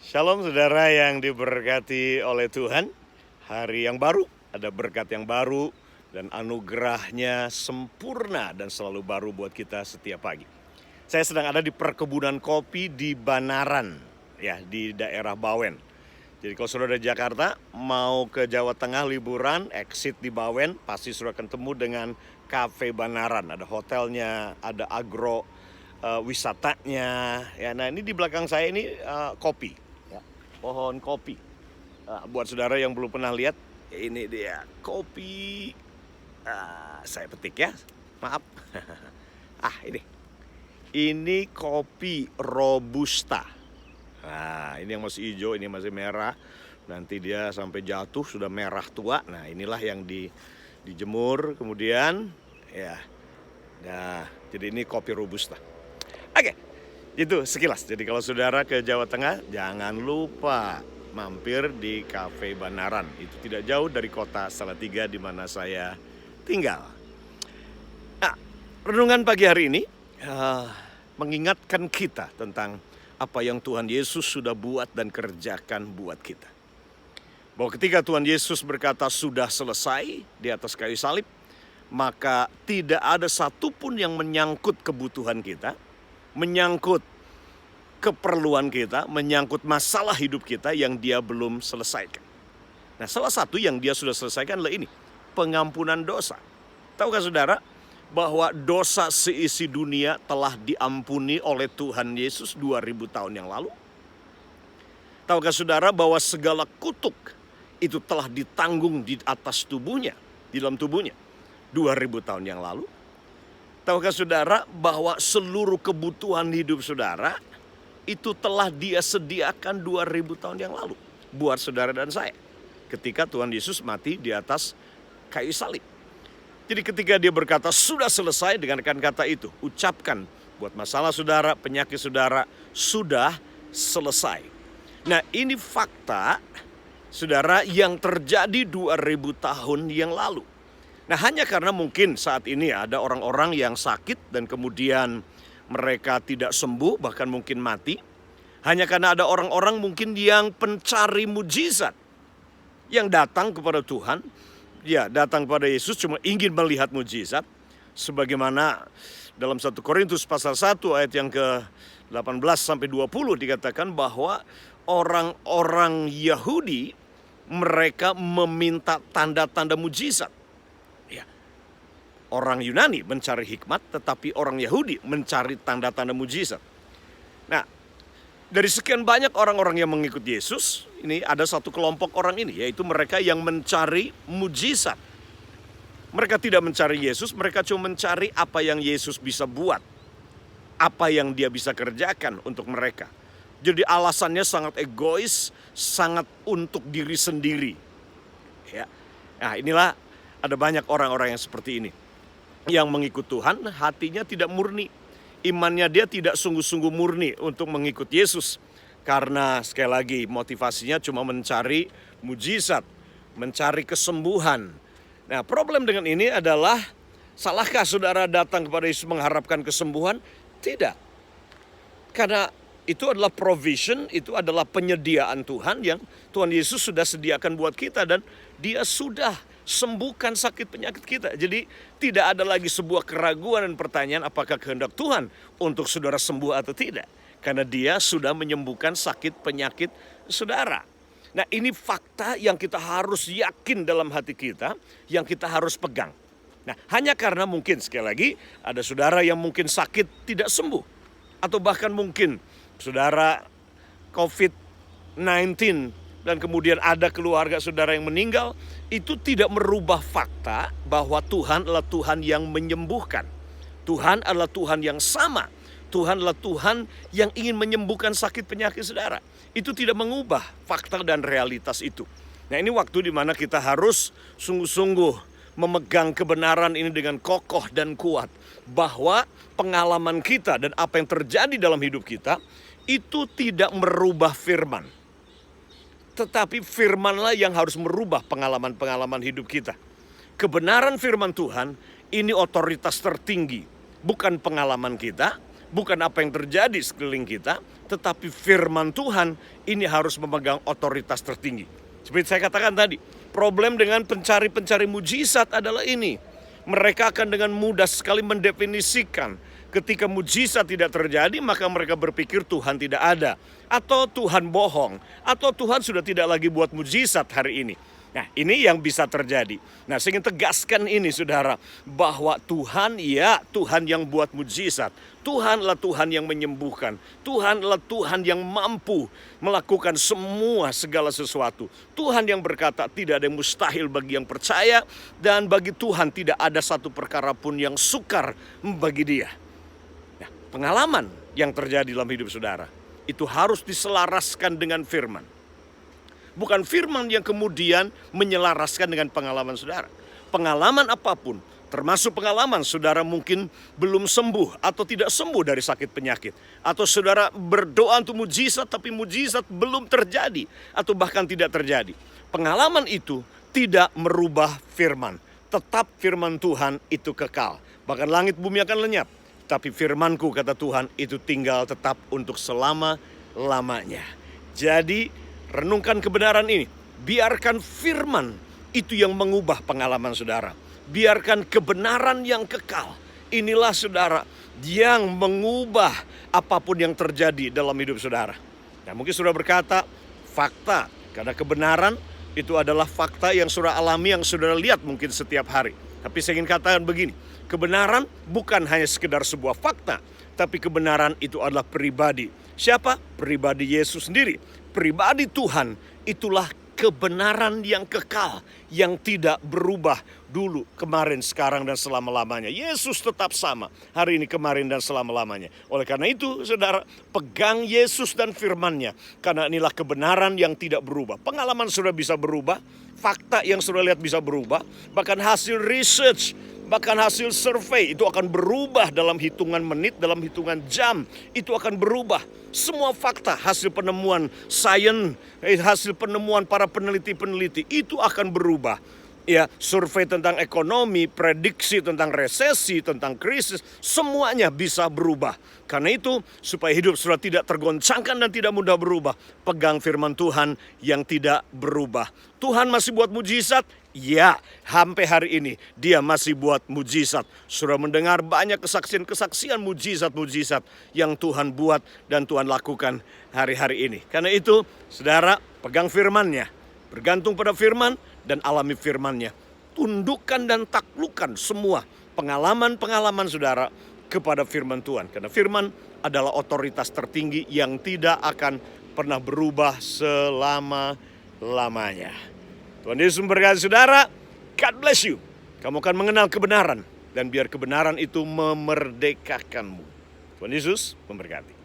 Shalom saudara yang diberkati oleh Tuhan. Hari yang baru, ada berkat yang baru dan anugerahnya sempurna dan selalu baru buat kita setiap pagi. Saya sedang ada di perkebunan kopi di Banaran, ya, di daerah Bawen. Jadi kalau saudara dari Jakarta mau ke Jawa Tengah liburan, exit di Bawen, pasti saudara akan temu dengan Cafe Banaran. Ada hotelnya, ada agro wisatanya. Ya, nah ini di belakang saya ini kopi, ya, pohon kopi. Buat saudara yang belum pernah lihat, ini dia kopi. Saya petik ya, maaf. Ini kopi Robusta. Nah, ini yang masih hijau, ini masih merah. Nanti dia sampai jatuh sudah merah tua. Nah, inilah yang dijemur kemudian, ya. Nah, jadi ini kopi Robusta. Oke, itu sekilas. Jadi kalau saudara ke Jawa Tengah, jangan lupa mampir di Cafe Banaran. Itu tidak jauh dari kota Salatiga di mana saya tinggal. Nah, renungan pagi hari ini mengingatkan kita tentang apa yang Tuhan Yesus sudah buat dan kerjakan buat kita. Bahwa ketika Tuhan Yesus berkata sudah selesai di atas kayu salib, maka tidak ada satupun yang menyangkut kebutuhan kita, menyangkut keperluan kita, menyangkut masalah hidup kita yang dia belum selesaikan. Nah, salah satu yang dia sudah selesaikan adalah ini, pengampunan dosa. Tahukah saudara bahwa dosa seisi dunia telah diampuni oleh Tuhan Yesus 2000 tahun yang lalu? Tahukah saudara bahwa segala kutuk itu telah ditanggung di atas tubuhnya, di dalam tubuhnya 2000 tahun yang lalu? Tahukah saudara bahwa seluruh kebutuhan hidup saudara itu telah dia sediakan 2000 tahun yang lalu buat saudara dan saya ketika Tuhan Yesus mati di atas kayu salib. Jadi ketika dia berkata sudah selesai, dengan kata itu ucapkan buat masalah saudara, penyakit saudara, sudah selesai. Nah, ini fakta saudara yang terjadi 2000 tahun yang lalu. Nah, hanya karena mungkin saat ini ada orang-orang yang sakit dan kemudian mereka tidak sembuh, bahkan mungkin mati. Hanya karena ada orang-orang mungkin yang pencari mujizat, yang datang kepada Tuhan, ya datang kepada Yesus cuma ingin melihat mujizat. Sebagaimana dalam 1 Korintus pasal 1 ayat yang ke-18 sampai 20 dikatakan bahwa orang-orang Yahudi mereka meminta tanda-tanda mujizat. Orang Yunani mencari hikmat, tetapi orang Yahudi mencari tanda-tanda mujizat. Nah, dari sekian banyak orang-orang yang mengikut Yesus, ini ada satu kelompok orang ini, yaitu mereka yang mencari mujizat. Mereka tidak mencari Yesus, mereka cuma mencari apa yang Yesus bisa buat, apa yang dia bisa kerjakan untuk mereka. Jadi alasannya sangat egois, sangat untuk diri sendiri. Ya. Nah, inilah ada banyak orang-orang yang seperti ini. Yang mengikut Tuhan hatinya tidak murni. Imannya dia tidak sungguh-sungguh murni untuk mengikut Yesus. Karena sekali lagi motivasinya cuma mencari mujizat, mencari kesembuhan. Nah, problem dengan ini adalah, salahkah saudara datang kepada Yesus mengharapkan kesembuhan? Tidak. Karena itu adalah provision, itu adalah penyediaan Tuhan yang Tuhan Yesus sudah sediakan buat kita dan dia sudah sembuhkan sakit penyakit kita. Jadi tidak ada lagi sebuah keraguan dan pertanyaan apakah kehendak Tuhan untuk saudara sembuh atau tidak. Karena dia sudah menyembuhkan sakit penyakit saudara. Nah, ini fakta yang kita harus yakin dalam hati kita, yang kita harus pegang. Nah, hanya karena mungkin sekali lagi ada saudara yang mungkin sakit tidak sembuh. Atau bahkan mungkin saudara COVID-19 dan kemudian ada keluarga saudara yang meninggal, itu tidak merubah fakta bahwa Tuhan adalah Tuhan yang menyembuhkan. Tuhan adalah Tuhan yang sama. Tuhan adalah Tuhan yang ingin menyembuhkan sakit penyakit saudara. Itu tidak mengubah fakta dan realitas itu. Nah, ini waktu di mana kita harus sungguh-sungguh memegang kebenaran ini dengan kokoh dan kuat. Bahwa pengalaman kita dan apa yang terjadi dalam hidup kita itu tidak merubah firman. Tetapi firmanlah yang harus merubah pengalaman-pengalaman hidup kita. Kebenaran firman Tuhan ini otoritas tertinggi. Bukan pengalaman kita, bukan apa yang terjadi sekeliling kita, tetapi firman Tuhan ini harus memegang otoritas tertinggi. Seperti saya katakan tadi, problem dengan pencari-pencari mujizat adalah ini. Mereka akan dengan mudah sekali mendefinisikan ketika mujizat tidak terjadi, maka mereka berpikir Tuhan tidak ada. Atau Tuhan bohong. Atau Tuhan sudah tidak lagi buat mujizat hari ini. Nah, ini yang bisa terjadi. Nah, saya ingin tegaskan ini, saudara, bahwa Tuhan, ya, Tuhan yang buat mujizat. Tuhanlah Tuhan yang menyembuhkan. Tuhanlah Tuhan yang mampu melakukan semua segala sesuatu. Tuhan yang berkata tidak ada yang mustahil bagi yang percaya, dan bagi Tuhan tidak ada satu perkara pun yang sukar bagi Dia. Nah, pengalaman yang terjadi dalam hidup saudara itu harus diselaraskan dengan firman. Bukan firman yang kemudian menyelaraskan dengan pengalaman saudara. Pengalaman apapun, termasuk pengalaman saudara mungkin belum sembuh atau tidak sembuh dari sakit penyakit. Atau saudara berdoa untuk mujizat tapi mujizat belum terjadi atau bahkan tidak terjadi. Pengalaman itu tidak merubah firman. Tetap firman Tuhan itu kekal. Bahkan langit bumi akan lenyap. Tapi firmanku, kata Tuhan, itu tinggal tetap untuk selama-lamanya. Jadi renungkan kebenaran ini. Biarkan firman itu yang mengubah pengalaman saudara. Biarkan kebenaran yang kekal. Inilah saudara yang mengubah apapun yang terjadi dalam hidup saudara. Nah, mungkin saudara berkata fakta. Karena kebenaran itu adalah fakta yang saudara alami, yang saudara lihat mungkin setiap hari. Tapi saya ingin katakan begini. Kebenaran bukan hanya sekedar sebuah fakta. Tapi kebenaran itu adalah pribadi. Siapa? Pribadi Yesus sendiri. Pribadi Tuhan, itulah kebenaran yang kekal, yang tidak berubah dulu, kemarin, sekarang, dan selama-lamanya. Yesus tetap sama, hari ini, kemarin, dan selama-lamanya. Oleh karena itu, saudara, pegang Yesus dan firman-Nya, karena inilah kebenaran yang tidak berubah. Pengalaman sudah bisa berubah, fakta yang sudah lihat bisa berubah, bahkan hasil research, bahkan hasil survei itu akan berubah dalam hitungan menit, dalam hitungan jam, itu akan berubah. Semua fakta, hasil penemuan sains, hasil penemuan para peneliti-peneliti itu akan berubah. Ya, survei tentang ekonomi, prediksi tentang resesi, tentang krisis, semuanya bisa berubah. Karena itu, supaya hidup saudara tidak tergoncangkan dan tidak mudah berubah, pegang firman Tuhan yang tidak berubah. Tuhan masih buat mujizat? Ya, sampai hari ini Dia masih buat mujizat. Sudah mendengar banyak kesaksian-kesaksian mujizat-mujizat yang Tuhan buat dan Tuhan lakukan hari-hari ini. Karena itu, saudara, pegang firman-Nya, bergantung pada firman dan alami firman-Nya. Tundukkan dan taklukkan semua pengalaman-pengalaman saudara kepada firman Tuhan. Karena firman adalah otoritas tertinggi yang tidak akan pernah berubah selama-lamanya. Tuhan Yesus memberkati saudara. God bless you. Kamu akan mengenal kebenaran. Dan biar kebenaran itu memerdekakanmu. Tuhan Yesus memberkati.